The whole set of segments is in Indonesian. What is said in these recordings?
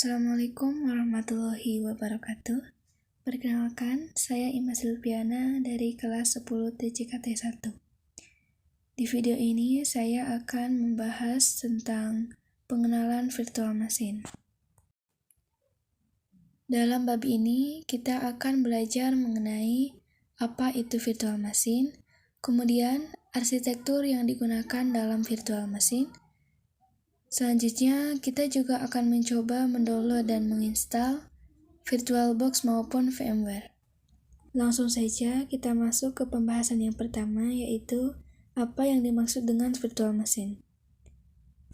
Assalamualaikum warahmatullahi wabarakatuh. Perkenalkan, saya Ima Silviana dari kelas 10 TJKT 1. Di video ini saya akan membahas tentang pengenalan virtual machine. Dalam bab ini, kita akan belajar mengenai apa itu virtual machine, kemudian arsitektur yang digunakan dalam virtual machine. Selanjutnya, kita juga akan mencoba mendownload dan menginstal VirtualBox maupun VMware. Langsung saja kita masuk ke pembahasan yang pertama, yaitu apa yang dimaksud dengan virtual machine.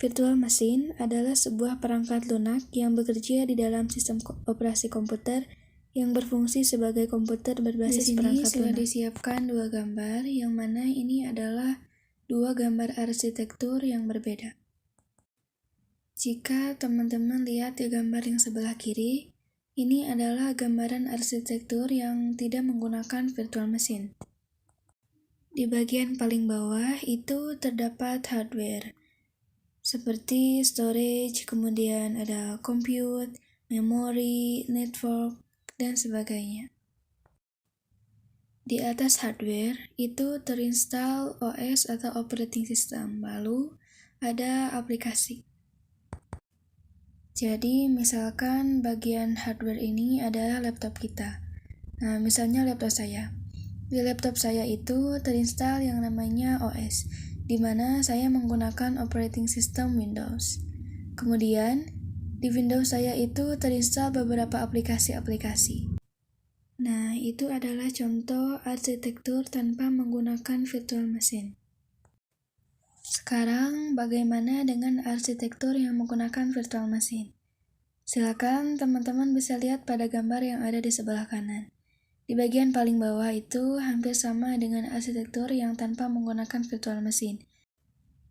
Virtual machine adalah sebuah perangkat lunak yang bekerja di dalam sistem operasi komputer yang berfungsi sebagai komputer berbasis perangkat lunak. Di sini sudah disiapkan dua gambar, yang mana ini adalah dua gambar arsitektur yang berbeda. Jika teman-teman lihat di gambar yang sebelah kiri, ini adalah gambaran arsitektur yang tidak menggunakan virtual machine. Di bagian paling bawah itu terdapat hardware, seperti storage, kemudian ada compute, memory, network, dan sebagainya. Di atas hardware itu terinstall OS atau operating system, lalu ada aplikasi. Jadi, misalkan bagian hardware ini adalah laptop kita. Nah, misalnya laptop saya. Di laptop saya itu terinstall yang namanya OS, di mana saya menggunakan operating system Windows. Kemudian, di Windows saya itu terinstall beberapa aplikasi-aplikasi. Nah, itu adalah contoh arsitektur tanpa menggunakan virtual machine. Sekarang, bagaimana dengan arsitektur yang menggunakan virtual machine? Silakan teman-teman bisa lihat pada gambar yang ada di sebelah kanan. Di bagian paling bawah itu hampir sama dengan arsitektur yang tanpa menggunakan virtual machine.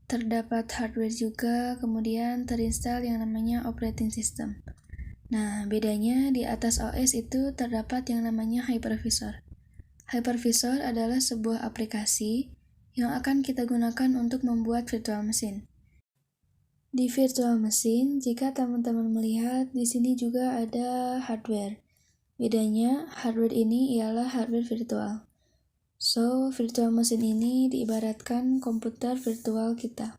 Terdapat hardware juga, kemudian terinstall yang namanya operating system. Nah, bedanya di atas OS itu terdapat yang namanya hypervisor. Hypervisor adalah sebuah aplikasi yang akan kita gunakan untuk membuat virtual machine. Di virtual machine, jika teman-teman melihat, di sini juga ada hardware. Bedanya, hardware ini ialah hardware virtual. So, virtual machine ini diibaratkan komputer virtual kita.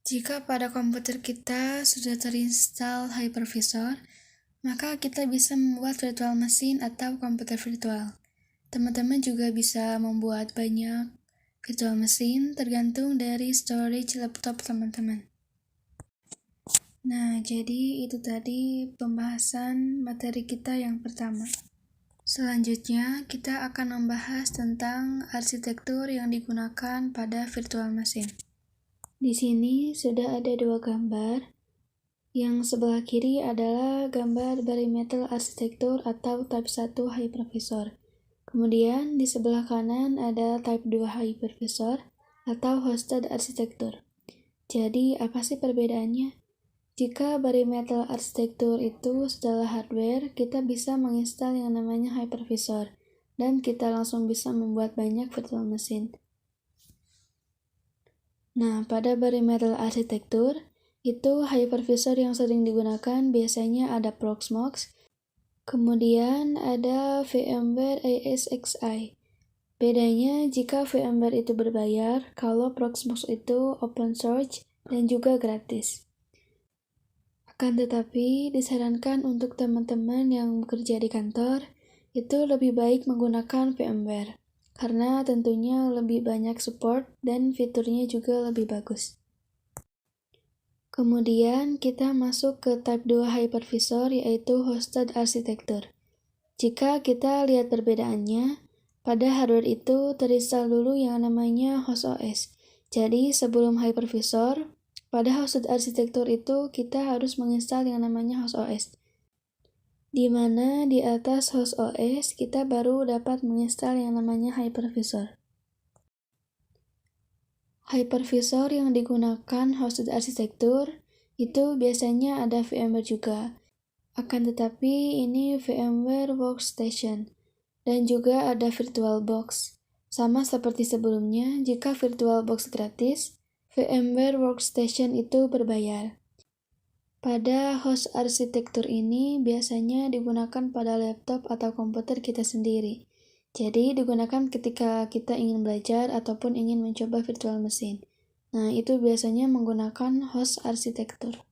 Jika pada komputer kita sudah terinstall hypervisor, maka kita bisa membuat virtual machine atau komputer virtual. Teman-teman juga bisa membuat banyak virtual machine tergantung dari storage laptop teman-teman. Nah, jadi itu tadi pembahasan materi kita yang pertama. Selanjutnya, kita akan membahas tentang arsitektur yang digunakan pada virtual machine. Di sini sudah ada dua gambar. Yang sebelah kiri adalah gambar bare metal arsitektur atau type 1 hypervisor. Kemudian di sebelah kanan ada type 2 hypervisor atau hosted arsitektur. Jadi apa sih perbedaannya? Jika bare metal arsitektur itu setelah hardware, kita bisa menginstal yang namanya hypervisor dan kita langsung bisa membuat banyak virtual machine. Nah, pada bare metal arsitektur itu hypervisor yang sering digunakan biasanya ada Proxmox. Kemudian ada VMware ESXi. Bedanya jika VMware itu berbayar, kalau Proxmox itu open source dan juga gratis. Akan tetapi disarankan untuk teman-teman yang bekerja di kantor, itu lebih baik menggunakan VMware, karena tentunya lebih banyak support dan fiturnya juga lebih bagus. Kemudian kita masuk ke type 2 hypervisor, yaitu hosted arsitektur. Jika kita lihat perbedaannya, pada hardware itu terinstall dulu yang namanya host OS. Jadi sebelum hypervisor, pada hosted arsitektur itu kita harus menginstal yang namanya host OS. Di mana di atas host OS kita baru dapat menginstal yang namanya hypervisor. Hypervisor yang digunakan hosted arsitektur itu biasanya ada VMware juga. Akan tetapi ini VMware Workstation dan juga ada VirtualBox. Sama seperti sebelumnya, jika VirtualBox gratis, VMware Workstation itu berbayar. Pada host arsitektur ini biasanya digunakan pada laptop atau komputer kita sendiri. Jadi digunakan ketika kita ingin belajar ataupun ingin mencoba virtual machine. Nah, itu biasanya menggunakan host arsitektur.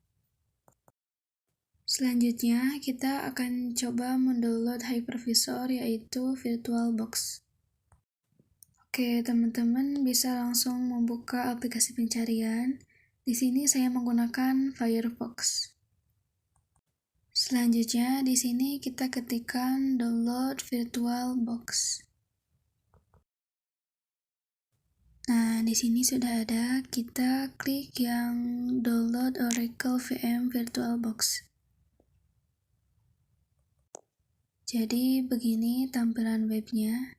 Selanjutnya, kita akan coba mendownload hypervisor yaitu VirtualBox. Oke, teman-teman bisa langsung membuka aplikasi pencarian. Di sini saya menggunakan Firefox. Selanjutnya, di sini kita ketikkan download VirtualBox. Nah, di sini sudah ada. Kita klik yang download Oracle VM VirtualBox. Jadi begini tampilan webnya.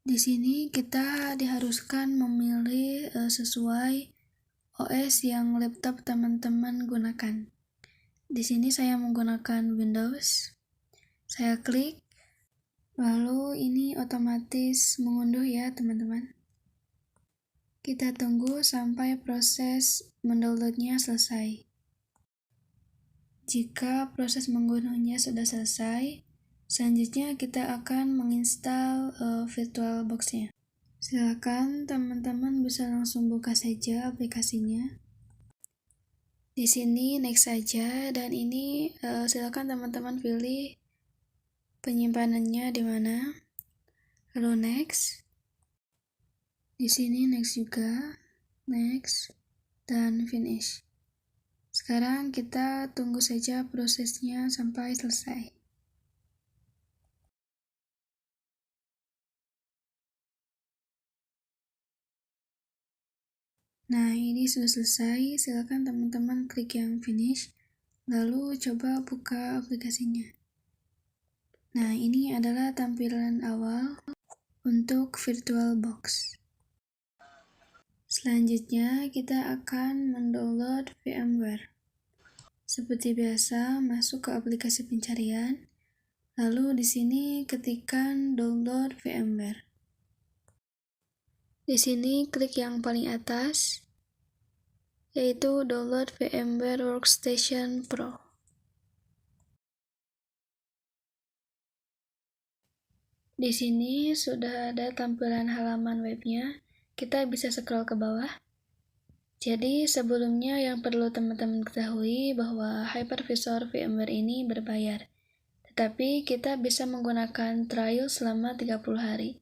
Di sini kita diharuskan memilih sesuai OS yang laptop teman-teman gunakan. Di sini saya menggunakan Windows. Saya klik, lalu ini otomatis mengunduh ya teman-teman. Kita tunggu sampai proses mendownloadnya selesai. Jika proses mengunduhnya sudah selesai, selanjutnya kita akan menginstal VirtualBox-nya. Silakan teman-teman bisa langsung buka saja aplikasinya. Di sini next saja, dan ini silakan teman-teman pilih penyimpanannya di mana. Lalu next. Di sini next juga, next, dan finish. Sekarang kita tunggu saja prosesnya sampai selesai. Nah, ini sudah selesai. Silakan teman-teman klik yang finish, lalu coba buka aplikasinya. Nah, ini adalah tampilan awal untuk VirtualBox. Selanjutnya, kita akan mendownload VMware. Seperti biasa, masuk ke aplikasi pencarian, lalu di sini ketikkan download VMware. Di sini klik yang paling atas, yaitu download VMware Workstation Pro. Di sini sudah ada tampilan halaman webnya. Kita bisa scroll ke bawah. Jadi sebelumnya yang perlu teman-teman ketahui bahwa hypervisor VMware ini berbayar. Tetapi kita bisa menggunakan trial selama 30 hari.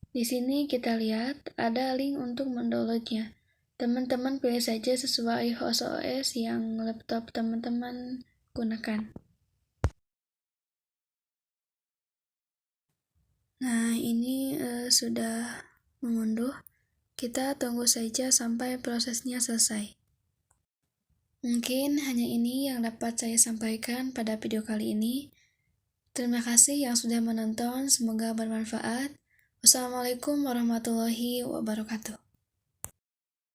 Di sini kita lihat ada link untuk mendownloadnya. Teman-teman pilih saja sesuai host OS yang laptop teman-teman gunakan. Nah, ini sudah mengunduh. Kita tunggu saja sampai prosesnya selesai. Mungkin hanya ini yang dapat saya sampaikan pada video kali ini. Terima kasih yang sudah menonton, semoga bermanfaat. Wassalamualaikum warahmatullahi wabarakatuh.